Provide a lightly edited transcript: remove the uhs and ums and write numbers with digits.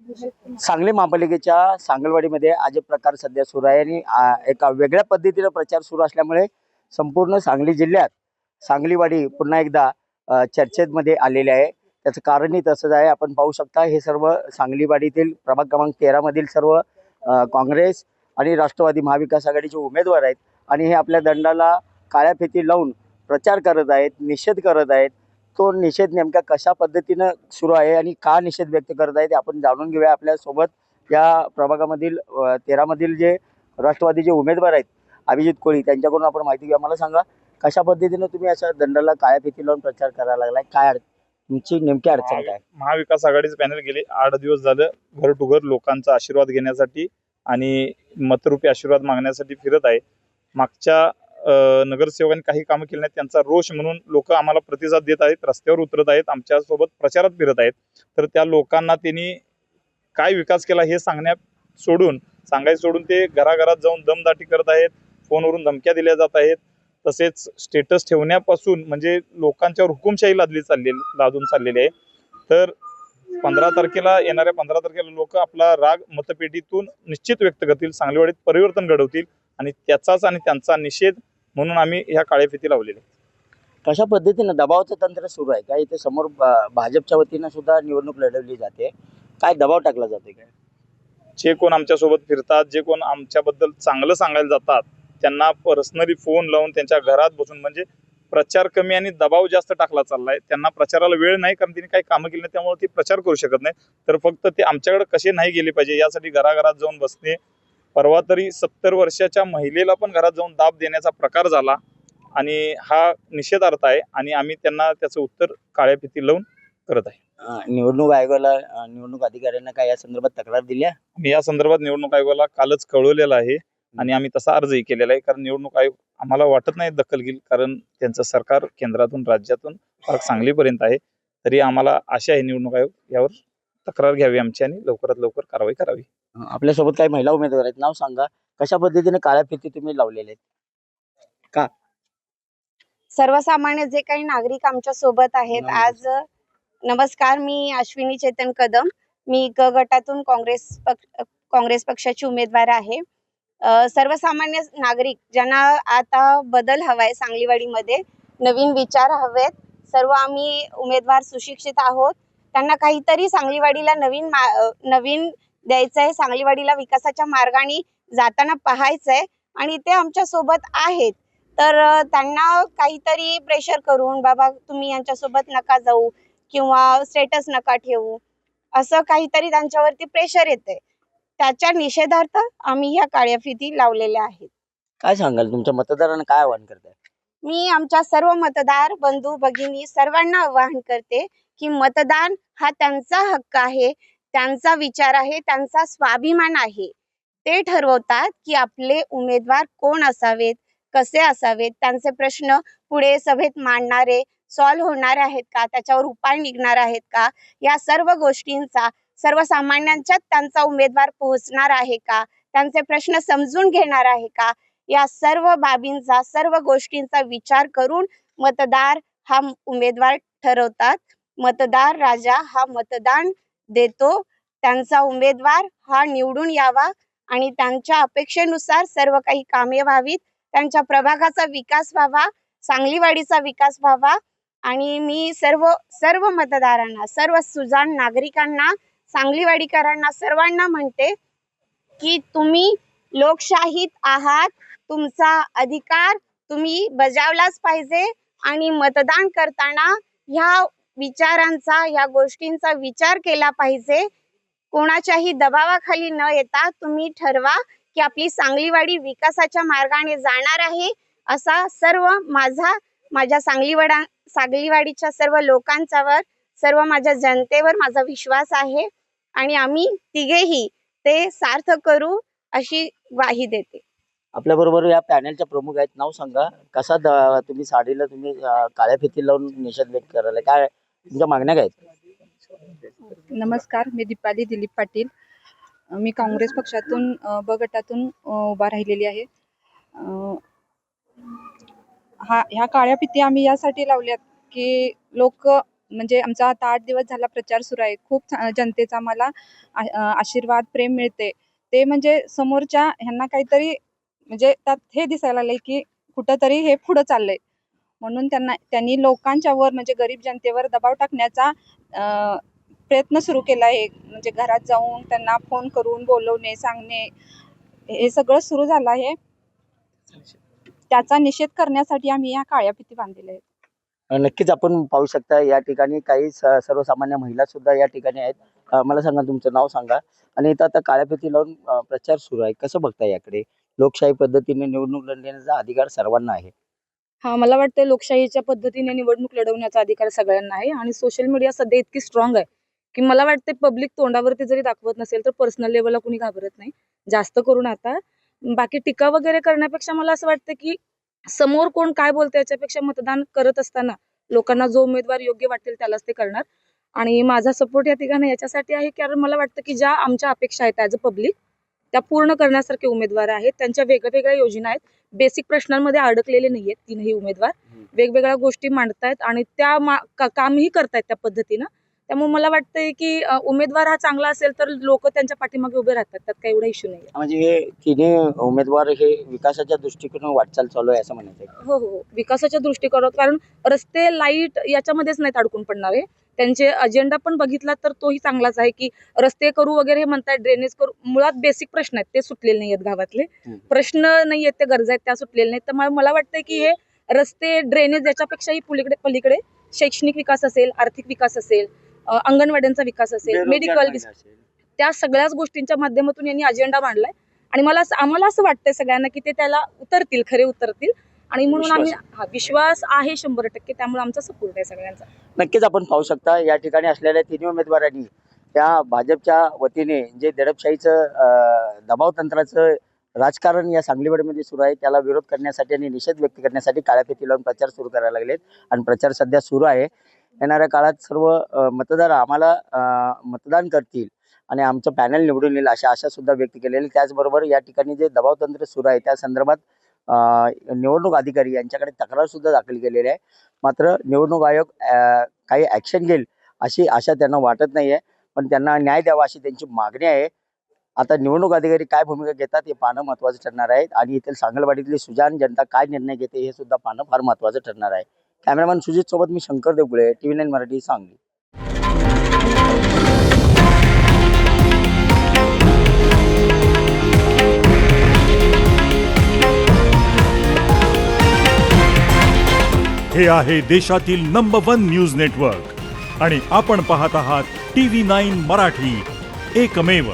सांगली महापालिकेच्या सांगलवाडीमध्ये आज एक प्रकार सध्या सुरू आहे आणि एका वेगळ्या पद्धतीने प्रचार सुरू असल्यामुळे संपूर्ण सांगली जिल्ह्यात सांगलीवाडी पुन्हा एकदा चर्चेमध्ये आलेले आहे। त्याचं कारणही तसंच आहे। आपण पाहू शकता हे सर्व सांगलीवाडीतील प्रभाग क्रमांक 13 मधील सर्व काँग्रेस आणि राष्ट्रवादी महाविकास आघाडीचे उमेदवार आहेत आणि हे आपल्या दंडाला काळ्या फिती लावून प्रचार करत आहेत, निषेध करत आहेत। तो निषेध नेमका कशा पद्धतीनं सुरू आहे आणि का निषेध व्यक्त करत आहे ते आपण जाणून घेऊया। आपल्या सोबत या प्रभागामधील 13 मधील जे राष्ट्रवादीचे उमेदवार आहेत अभिजित कोळी, त्यांच्याकडून आपण माहिती घेऊया। मला सांगा, कशा पद्धतीनं तुम्ही अशा दंडाला काळ्या फिती लावून प्रचार करायला लागलाय? काय तुमची नेमकी अडचण काय? महाविकास आघाडीचं पॅनल गेले 8 दिवस झालं घर टू घर लोकांचा आशीर्वाद घेण्यासाठी आणि मतरूपी आशीर्वाद मागण्यासाठी फिरत आहे। मागच्या नगरसेवकांनी काही कामं केली नाहीत, त्यांचा रोष म्हणून लोक आम्हाला प्रतिसाद देत आहेत, रस्त्यावर उतरत आहेत, आमच्या सोबत प्रचारात फिरत आहेत। तर त्या लोकांना त्यांनी काय विकास केला हे सांगायचं सोडून ते घराघरात जाऊन दमदाटी करत आहेत, फोनवरून धमक्या दिल्या जात आहेत। तसेच स्टेटस ठेवण्यापासून म्हणजे लोकांच्यावर हुकुमशाही लादून चाललेली आहे। तर 15 तारखेला येणाऱ्या 15 तारखेला लोक आपला राग मतपेटीतून निश्चित व्यक्त करतील, सांगलीवाडीत परिवर्तन घडवतील आणि त्याचाच आणि त्यांचा निषेध म्हणून आम्ही ह्या काळ्या फिती लावलेल्या। कशा पद्धतीनं दबावाचं तंत्र सुरू आहे काय? इथे समोर भाजपच्या वतीनं सुद्धा निवडणूक लढवली जाते, काय दबाव टाकला जातोय काय? जे कोण आमच्यासोबत फिरतात, जे कोण आमच्याबद्दल चांगलं सांगायला जातात, त्यांना पर्सनली फोन लावून त्यांच्या घरात बसून म्हणजे प्रचार कमी आणि दबाव जास्त टाकला चाललाय। त्यांना प्रचाराला वेळ नाही, कारण त्यांनी काही कामं केली नाही, त्यामुळे ते प्रचार करू शकत नाही। तर फक्त ते आमच्याकडे कसे नाही गेले पाहिजे यासाठी घराघरात जाऊन बसणे। परवा तरी 70 वर्षाच्या महिलेला पण घरात जाऊन दाब देण्याचा प्रकार झाला आणि हा निषेधार्थ आहे आणि आम्ही त्यांना त्याचं उत्तर काळ्या फिती लावून करत आहे। निवडणूक आयोगाला, निवडणूक अधिकाऱ्यांना काय या संदर्भात तक्रार दिल्या? मी या संदर्भात निवडणूक आयोगाला कालच कळवलेलं आहे आणि आम्ही तसा अर्जही केलेला आहे, कारण निवडणूक आयोग आम्हाला वाटत नाही दखल घेईल, कारण त्यांचं सरकार केंद्रातून राज्यातून फार सांगलीपर्यंत आहे। तरी आम्हाला आशा आहे निवडणूक आयोग यावर तक्रार घ्यावी आमची आणि लवकरात लवकर कारवाई करावी। आपल्यासोबत काही महिला उमेदवार आहेत, नाव सांगा, कशा पद्धतीने काळ्या फिती तुम्ही लावलेल्या आहेत? का सर्वसामान्य जे काही नागरिक आमच्या सोबत आहेत आज, नमस्कार, मी अश्विनी चेतन कदम, मी क गटातून काँग्रेस पक्षाची उमेदवार आहे। सर्वसामान्य नागरिक ज्यांना आता बदल हवाय, सांगलीवाडीमध्ये नवीन विचार हवेत, सर्व आम्ही उमेदवार सुशिक्षित आहोत, त्यांना काहीतरी सांगलीवाडीला नवीन द्यायचंय, सांगलीवाडीला विकासाच्या मार्गाने जाताना पाहायचंय आणि ते आमच्या सोबत आहेत। तर त्यांना काहीतरी प्रेशर करून, बाबा तुम्ही यांच्यासोबत नका जाऊ किंवा स्टेटस नका ठेवू, असं काहीतरी त्यांच्यावरती प्रेशर येते। त्याच्या निषेधार्थ आम्ही ह्या काळ्या फिती लावलेल्या आहेत। काय सांगाल, तुमच्या मतदारांना काय आवाहन करताय? मी आमच्या सर्व मतदार बंधू भगिनी सर्वांना आवाहन करते की मतदान हा त्यांचा हक्क आहे, त्यांचा विचार आहे, त्यांचा स्वाभिमान आहे। ते ठरवतात की आपले उमेदवार कोण असावेत, कसे असावेत, त्यांचे प्रश्न पुढे सभेत मांडणारे सॉल्व्ह होणार आहेत का, त्याच्यावर उपाय निघणार आहेत का, या सर्व गोष्टींचा सर्वसामान्यांच्यात त्यांचा उमेदवार पोहोचणार आहे का, त्यांचे प्रश्न समजून घेणार आहे का, या सर्व बाबींचा, सर्व गोष्टींचा विचार करून मतदार हा उमेदवार ठरवतात। मतदार राजा हा मतदान देतो, त्यांचा उमेदवार हा निवडून यावा आणि त्यांच्या अपेक्षेनुसार सर्व काही कामे व्हावीत, त्यांच्या प्रभागाचा विकास व्हावा, सांगलीवाडीचा विकास व्हावा। आणि मी सर्व मतदारांना, सर्व सुजाण नागरिकांना, सांगलीवाडीकरांना सर्वांना म्हणते की तुम्ही लोकशाहीत आहात, तुमचा अधिकार तुम्ही बजावलाच पाहिजे आणि मतदान करताना ह्या विचारांचा, ह्या गोष्टींचा विचार केला पाहिजे। कोणाच्याही दबावाखाली न येता तुम्ही ठरवा की आपली सांगलीवाडी विकासाच्या मार्गाने जाणार आहे, असा सर्व माझ्या सांगलीवाडीच्या सर्व लोकांच्यावर, सर्व माझ्या जनतेवर माझा विश्वास आहे आणि आम्ही तिघेही ते सार्थ करू अशी ग्वाही देते। आपल्या बरोबर या पॅनलच्या प्रमुख आहेत, नाव सांगा, कसा तुम्ही साडीला तुम्ही काळ्या फिती लावून निषेध व्यक्त करायला, काय तुमच्या मागण्या काय? नमस्कार, मी दीपाली दिलीप पाटील, मी काँग्रेस पक्षातून ब गटातून उभा राहिलेली आहे। ह्या काळ्या फिती आम्ही यासाठी लावल्यात की लोक म्हणजे आमचा आता 8 दिवस झाला प्रचार सुरू आहे. खूप जनतेचा आम्हाला आशीर्वाद, प्रेम मिळते. ते म्हणजे समोरच्या ह्यांना काहीतरी म्हणजे त्यात हे दिसायला लागलंय की कुठंतरी हे पुढं चाललंय. म्हणून त्यांनी लोकांच्या वर म्हणजे गरीब जनतेवर दबाव टाकण्याचा प्रयत्न सुरू केला आहे. म्हणजे घरात जाऊन त्यांना फोन करून बोलवणे, सांगणे हे सगळं सुरू झालं आहे. त्याचा निषेध करण्यासाठी आम्ही या काळ्या फिती बांधलेल्या आहेत. नक्कीच आपण पाहू शकता या ठिकाणी काही सर्वसामान्य महिला सुद्धा या ठिकाणी आहेत. मला सांगा, तुमचं नाव सांगा. आणि इथं आता काळ्या फिती लावून प्रचार सुरू आहे, कसं बघता याकडे? लोकशाही पद्धतीने निवडणूक लढण्याचा अधिकार सर्वांना आहे. हा, मला वाटतं लोकशाहीच्या पद्धतीने निवडणूक लढवण्याचा अधिकार सगळ्यांना आहे आणि सोशल मीडिया सध्या इतकी स्ट्रॉंग आहे की मला वाटते पब्लिक तोंडावरती जरी दाखवत नसेल तर पर्सनल लेवलला कुणी घाबरत नाही जास्त करून. आता बाकी टीका वगैरे करण्यापेक्षा मला असं वाटतं की समोर कोण काय बोलतं याच्यापेक्षा मतदान करत असताना लोकांना जो उमेदवार योग्य वाटेल त्यालाच ते करणार. आणि माझा सपोर्ट या ठिकाणी याच्यासाठी आहे कारण मला वाटतं की ज्या आमच्या अपेक्षा आहेत ॲज अ पब्लिक त्या पूर्ण करण्यासारखे उमेदवार आहेत. त्यांच्या वेगवेगळ्या योजना आहेत, बेसिक प्रश्नांमध्ये अडकलेले नाहीयेत तीनही उमेदवार. वेगवेगळ्या गोष्टी मांडतायत आणि त्या कामही करतायत त्या पद्धतीनं. त्यामुळे मला वाटतंय की उमेदवार हा चांगला असेल तर लोक त्यांच्या पाठीमागे उभे राहतात, त्यात काही एवढा इश्यू नाही. म्हणजे हे तिन्ही उमेदवार हे विकासाच्या दृष्टिकोनातून वाटचाल चालू आहे असं म्हणायचं आहे. हो हो, विकासाच्या दृष्टिकोनात, कारण रस्ते, लाईट याच्यामध्येच नाहीत अडकून पडणारे. त्यांचे अजेंडा पण बघितला तर तोही चांगलाच आहे की रस्ते करू वगैरे हे म्हणतात, ड्रेनेज करू. मुळात बेसिक प्रश्न आहेत ते सुटलेले नाहीयेत, गावातले प्रश्न नाहीयेत, ते गरजा आहेत त्या सुटलेल्या नाहीत. तर मला वाटतंय की हे रस्ते, ड्रेनेज याच्यापेक्षाही पलीकडे शैक्षणिक विकास असेल, आर्थिक विकास असेल, अंगणवाड्यांचा विकास असेल, मेडिकल, त्या सगळ्याच गोष्टींच्या माध्यमातून यांनी अजेंडा मांडलाय. आणि आम्हाला असं वाटतंय सगळ्यांना की ते त्याला खरे उतरतील. आणि म्हणून आम्ही विश्वास आहे 100%. त्यामुळे आमचा सपोर्ट आहे सगळ्यांचा. नक्कीच आपण पाहू शकता या ठिकाणी असलेल्या तिन्ही उमेदवारांनी त्या भाजपच्या वतीने जे दडपशाहीचं दबाव तंत्राचं राजकारण या सांगलीवाडीमध्ये सुरू आहे त्याला विरोध करण्यासाठी आणि निषेध व्यक्त करण्यासाठी काळ्या फिती लावून प्रचार सुरू करायला लागलेत. आणि प्रचार सध्या सुरू आहे. येणाऱ्या काळात सर्व मतदार आम्हाला मतदान करतील आणि आमचं पॅनल निवडून येईल अशा आशा सुद्धा व्यक्त केलेली. त्याचबरोबर या ठिकाणी जे दबाव तंत्र सुरू आहे त्या संदर्भात निवडणूक अधिकारी यांच्याकडे तक्रार सुद्धा दाखल केलेली आहे. मात्र निवडणूक आयोग काही ॲक्शन घेईल अशी आशा त्यांना वाटत नाही आहे, पण त्यांना न्याय द्यावा अशी त्यांची मागणी आहे. आता निवडणूक अधिकारी काय भूमिका घेतात हे पाहणं महत्त्वाचं ठरणार आहे आणि येथील सांगलवाडीतली सुजाण जनता काय निर्णय घेते हे सुद्धा पाहणं फार महत्त्वाचं ठरणार आहे. कॅमेरामॅन सुजित सोबत मी शंकर देवकुळे, TV9 मराठी, सांगली. हे आहे देशातील नंबर 1 न्यूज नेटवर्क आणि आपण पाहत आहात TV9 मराठी, एकमेव.